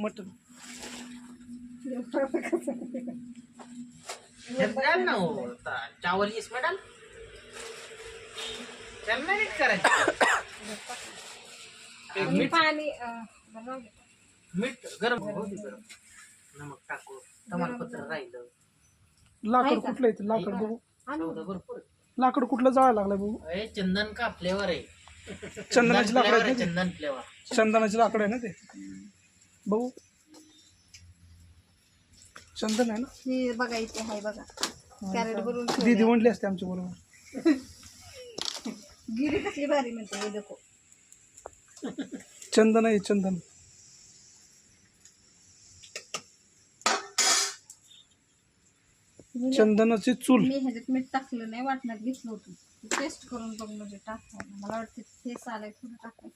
Mutton डाल ना हो चावल इसमें डाल चल मॅरिनेट करायचं मीठ पाणी मीठ गरम हो दे गरम नमक टाकू तमालपत्र राहिलं लाकड कुठलं येतं लाकड बघू सौदा भरपूर लाकड कुठलं जाळायला लागलं बघू अरे चंदन का फ्लेवर आहे चंदनाची लाकड फ्लेवर आहेत आहे ना ते? चंदन फ्लेवर चंदनाची लाकड आहे ना ते बघू चंदन आहे ना हे बघा इथे आहे बघा कॅरेट भरून दीदी म्हणली असते आमच्या बरोबर गिरी कसली भारी म्हणते हे देखो चंदन आहे चंदन चंदनाची चूल मी ह्याच्यात मीठ टाकलं नाही वाटण्यात घेतलं होतं टेस्ट करून बघ म्हणजे टाकायला मला वाटतं हे चालेल थोडं टाकायचं